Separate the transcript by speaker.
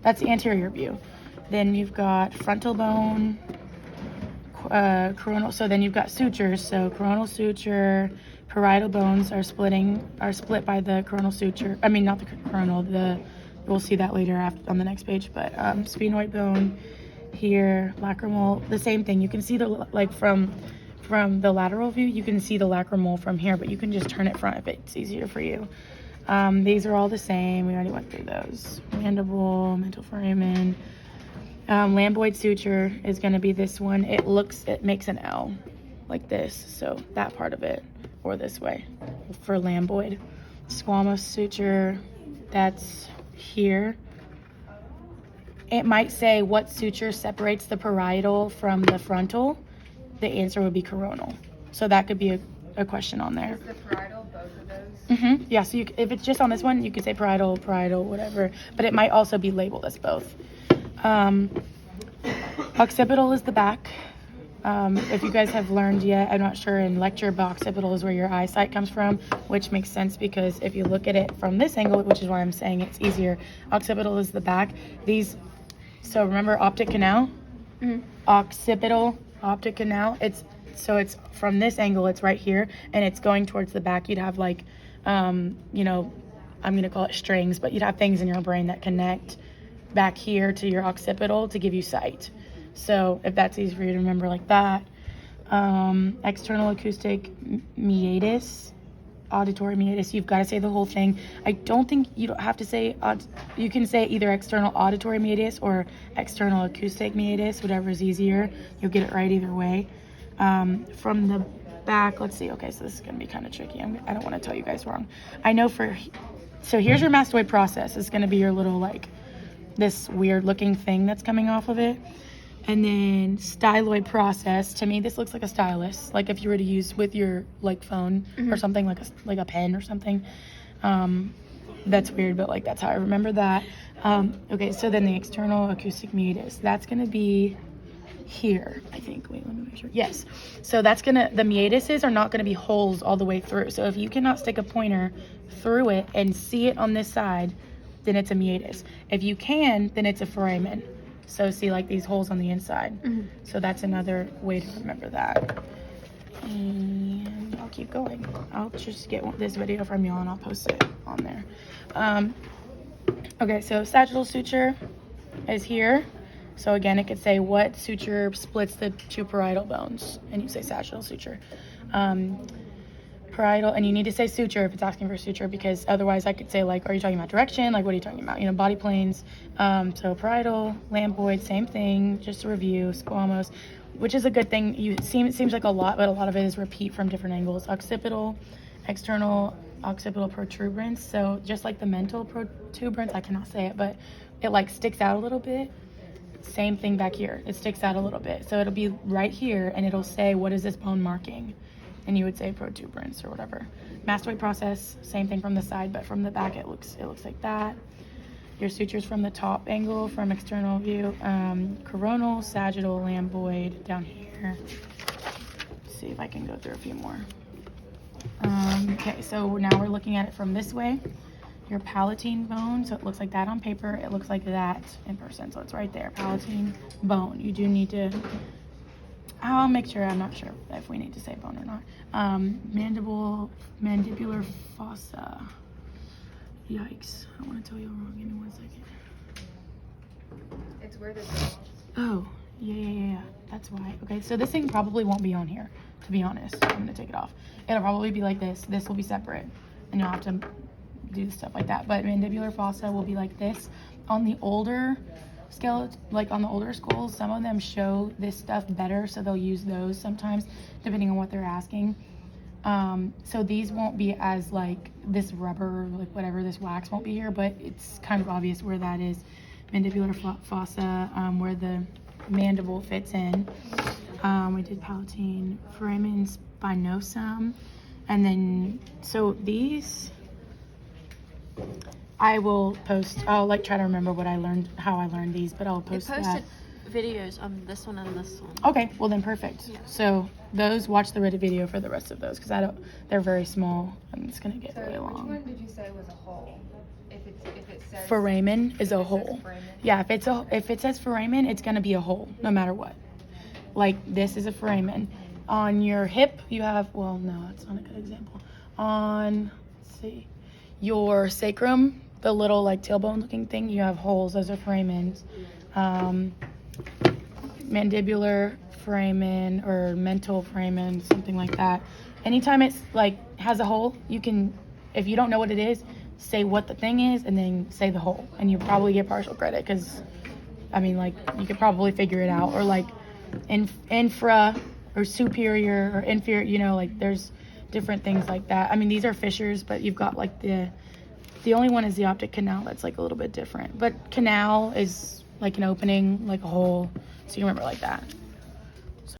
Speaker 1: That's the anterior view. Then you've got frontal bone, coronal. So then you've got sutures. So coronal suture, parietal bones are split by the coronal suture. I mean, not the coronal. We'll see that later on the next page. But sphenoid bone here, lacrimal. The same thing. You can see from the lateral view, you can see the lacrimal from here, but you can just turn it front if it's easier for you. These are all the same. We already went through those. Mandible, mental foramen. Lamboid suture is going to be this one. It makes an L like this. So that part of it, or this way for lamboid. Squamous suture, that's here. It might say what suture separates the parietal from the frontal. The answer would be coronal. So that could be a question on there.
Speaker 2: Is the parietal both of those?
Speaker 1: Yeah, so if it's just on this one, you could say parietal, whatever. But it might also be labeled as both. Occipital is the back. If you guys have learned yet, I'm not sure in lecture, but occipital is where your eyesight comes from, which makes sense because if you look at it from this angle, which is why I'm saying it's easier, occipital is the back. So remember optic canal? Occipital, optic canal, it's from this angle, it's right here, and it's going towards the back. You'd have like, I'm going to call it strings, but you'd have things in your brain that connect back here to your occipital to give you sight. So if that's easy for you to remember like that. External acoustic meatus, auditory meatus, you've got to say the whole thing. I don't think you don't have to say, you can say either external auditory meatus or external acoustic meatus, whatever is easier. You'll get it right either way. From the back, let's see. Okay, so this is going to be kind of tricky. I don't want to tell you guys wrong. I know so here's your mastoid process. It's going to be your little, like, this weird looking thing that's coming off of it. And then styloid process, to me, this looks like a stylus. Like if you were to use with your like phone or something, like a pen or something. That's weird, but like that's how I remember that. Okay, so then the external acoustic meatus, that's going to be here, I think. Wait, let me make sure. Yes. So the meatuses are not going to be holes all the way through. So if you cannot stick a pointer through it and see it on this side, then it's a meatus. If you can, then it's a foramen. So see like these holes on the inside. So that's another way to remember that. And I'll keep going. I'll just get this video from y'all and I'll post it on there. Okay, so sagittal suture is here. So again, it could say what suture splits the two parietal bones, and you say sagittal suture. Parietal, and you need to say suture if it's asking for suture, because otherwise I could say like, are you talking about direction? Like, what are you talking about? Body planes. So parietal, lamboid, same thing, just to review. Squamous, which is a good thing. It seems like a lot, but a lot of it is repeat from different angles. Occipital, external occipital protuberance. So just like the mental protuberance, I cannot say it, but it like sticks out a little bit. Same thing back here. It sticks out a little bit. So it'll be right here, and it'll say, what is this bone marking? And you would say protuberance or whatever. Mastoid process, same thing from the side, but from the back it looks like that. Your sutures from the top angle, from external view. Coronal, sagittal, lamboid, down here. Let's see if I can go through a few more. Okay, so now we're looking at it from this way. Your palatine bone, so it looks like that on paper. It looks like that in person, so it's right there. Palatine bone. You do need to... I'll make sure. I'm not sure if we need to say bone or not. Mandibular fossa. Yikes. I don't want to tell you wrong. Give me 1 second.
Speaker 2: It's where the jaw.
Speaker 1: Oh, yeah. That's why. Okay, so this thing probably won't be on here, to be honest. I'm going to take it off. It'll probably be like this. This will be separate, and you'll have to do stuff like that. But mandibular fossa will be like this. On the older skeleton, like on the older skulls, some of them show this stuff better, so they'll use those sometimes depending on what they're asking. So these won't be as like this rubber, like whatever, this wax won't be here, but it's kind of obvious where that is. Mandibular fossa, where the mandible fits in. We did palatine, foramen spinosum, and then so these I will post. I'll like try to remember what I learned, how I learned these, but I'll post that.
Speaker 3: Videos on this one and this one.
Speaker 1: Okay, well then perfect. Yeah. So those, watch the Reddit video for the rest of those, because they're very small and it's gonna get really long.
Speaker 2: Which one did you say was a hole? If if it says
Speaker 1: foramen is a
Speaker 2: if it says
Speaker 1: hole.
Speaker 2: foramen.
Speaker 1: Yeah, if it says foramen, it's gonna be a hole no matter what. Like this is a foramen. On your hip, you have, well, no, that's not a good example. On, let's see, your sacrum, the little like tailbone looking thing, you have holes. Those are foramens. Mandibular foramen or mental foramen, something like that. Anytime it's like has a hole, you can, if you don't know what it is, say what the thing is and then say the hole, and you probably get partial credit because, I mean, like you could probably figure it out. Or like infra or superior or inferior, you know, like there's different things like that. I mean, these are fissures, but you've got like the only one is the optic canal that's like a little bit different. But canal is like an opening, like a hole, so you remember like that.